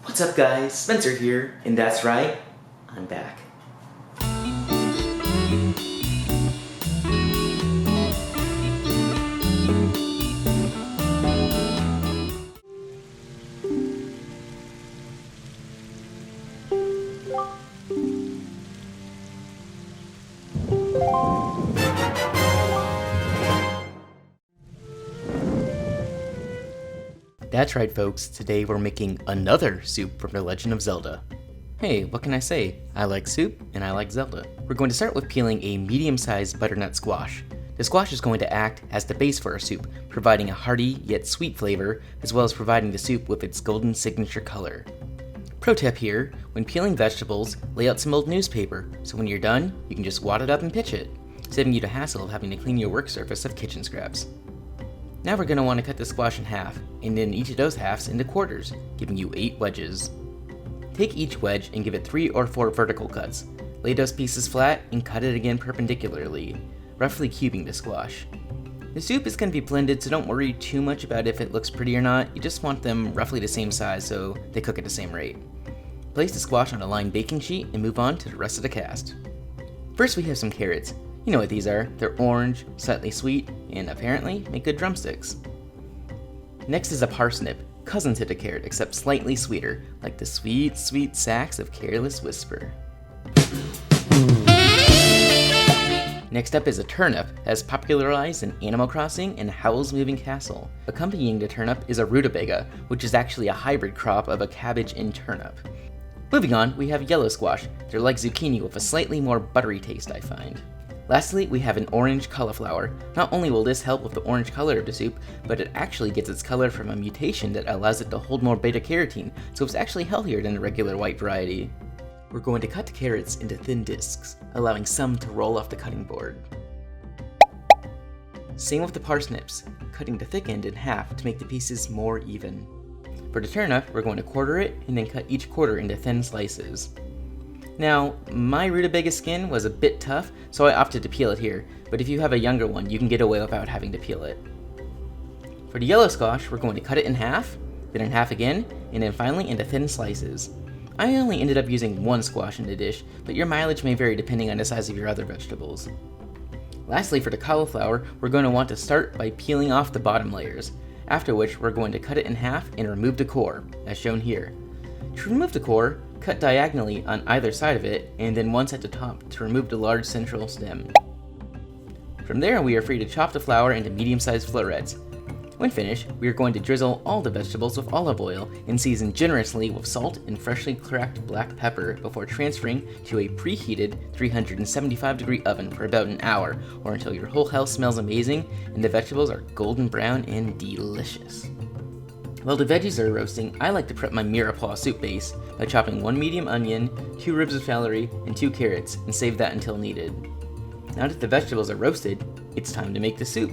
What's up guys, Spencer here, and that's right, I'm back. That's right folks, today we're making another soup from the Legend of Zelda. Hey, what can I say? I like soup, and I like Zelda. We're going to start with peeling a medium-sized butternut squash. The squash is going to act as the base for our soup, providing a hearty yet sweet flavor, as well as providing the soup with its golden signature color. Pro tip here, when peeling vegetables, lay out some old newspaper, so when you're done, you can just wad it up and pitch it, saving you the hassle of having to clean your work surface of kitchen scraps. Now we're going to want to cut the squash in half, and then each of those halves into quarters, giving you 8 wedges. Take each wedge and give it 3 or 4 vertical cuts. Lay those pieces flat and cut it again perpendicularly, roughly cubing the squash. The soup is going to be blended, so don't worry too much about if it looks pretty or not, you just want them roughly the same size so they cook at the same rate. Place the squash on a lined baking sheet and move on to the rest of the cast. First we have some carrots. You know what these are, they're orange, slightly sweet, and apparently make good drumsticks. Next is a parsnip, cousin to the carrot except slightly sweeter, like the sweet, sweet sax of Careless Whisper. Next up is a turnip, as popularized in Animal Crossing and Howl's Moving Castle. Accompanying the turnip is a rutabaga, which is actually a hybrid crop of a cabbage and turnip. Moving on, we have yellow squash. They're like zucchini with a slightly more buttery taste, I find. Lastly, we have an orange cauliflower. Not only will this help with the orange color of the soup, but it actually gets its color from a mutation that allows it to hold more beta-carotene, so it's actually healthier than the regular white variety. We're going to cut the carrots into thin discs, allowing some to roll off the cutting board. Same with the parsnips, cutting the thick end in half to make the pieces more even. For the turnip, we're going to quarter it and then cut each quarter into thin slices. Now, my rutabaga skin was a bit tough, so I opted to peel it here, but if you have a younger one, you can get away without having to peel it. For the yellow squash, we're going to cut it in half, then in half again, and then finally into thin slices. I only ended up using 1 squash in the dish, but your mileage may vary depending on the size of your other vegetables. Lastly, for the cauliflower, we're going to want to start by peeling off the bottom layers, after which we're going to cut it in half and remove the core, as shown here. To remove the core, cut diagonally on either side of it, and then once at the top to remove the large central stem. From there, we are free to chop the flower into medium-sized florets. When finished, we are going to drizzle all the vegetables with olive oil and season generously with salt and freshly cracked black pepper before transferring to a preheated 375-degree oven for about an hour, or until your whole house smells amazing and the vegetables are golden brown and delicious. While the veggies are roasting, I like to prep my Mirepoix soup base by chopping 1 medium onion, 2 ribs of celery, and 2 carrots, and save that until needed. Now that the vegetables are roasted, it's time to make the soup.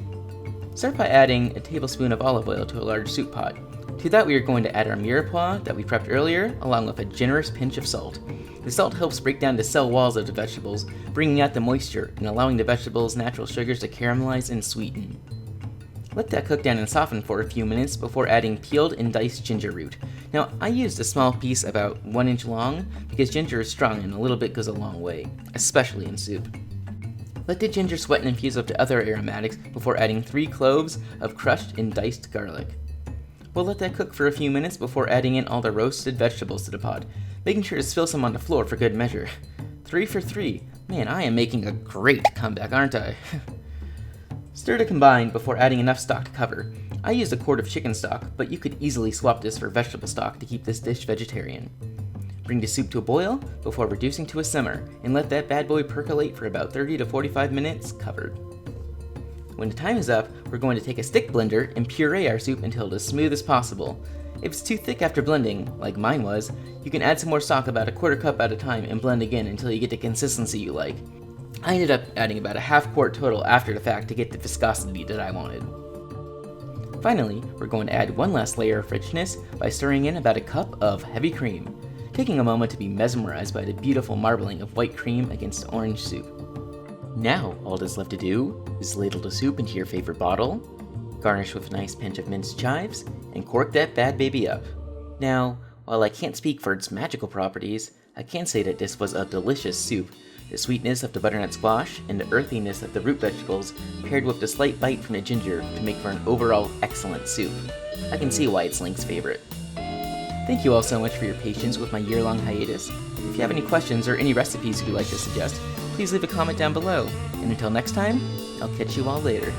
Start by adding a tablespoon of olive oil to a large soup pot. To that we are going to add our Mirepoix that we prepped earlier, along with a generous pinch of salt. The salt helps break down the cell walls of the vegetables, bringing out the moisture and allowing the vegetables' natural sugars to caramelize and sweeten. Let that cook down and soften for a few minutes before adding peeled and diced ginger root. Now, I used a small piece about 1 inch long because ginger is strong and a little bit goes a long way, especially in soup. Let the ginger sweat and infuse with the other aromatics before adding 3 cloves of crushed and diced garlic. We'll let that cook for a few minutes before adding in all the roasted vegetables to the pot, making sure to spill some on the floor for good measure. 3 for 3. Man, I am making a great comeback, aren't I? Stir to combine before adding enough stock to cover. I used a quart of chicken stock, but you could easily swap this for vegetable stock to keep this dish vegetarian. Bring the soup to a boil before reducing to a simmer, and let that bad boy percolate for about 30 to 45 minutes covered. When the time is up, we're going to take a stick blender and puree our soup until it is smooth as possible. If it's too thick after blending, like mine was, you can add some more stock about a quarter cup at a time and blend again until you get the consistency you like. I ended up adding about a half quart total after the fact to get the viscosity that I wanted. Finally, we're going to add one last layer of richness by stirring in about a cup of heavy cream, taking a moment to be mesmerized by the beautiful marbling of white cream against orange soup. Now, all that's left to do is ladle the soup into your favorite bottle, garnish with a nice pinch of minced chives, and cork that bad baby up. Now, While I can't speak for its magical properties, I can say that this was a delicious soup. The sweetness of the butternut squash and the earthiness of the root vegetables paired with the slight bite from the ginger to make for an overall excellent soup. I can see why it's Link's favorite. Thank you all so much for your patience with my year-long hiatus. If you have any questions or any recipes you'd like to suggest, please leave a comment down below. And until next time, I'll catch you all later.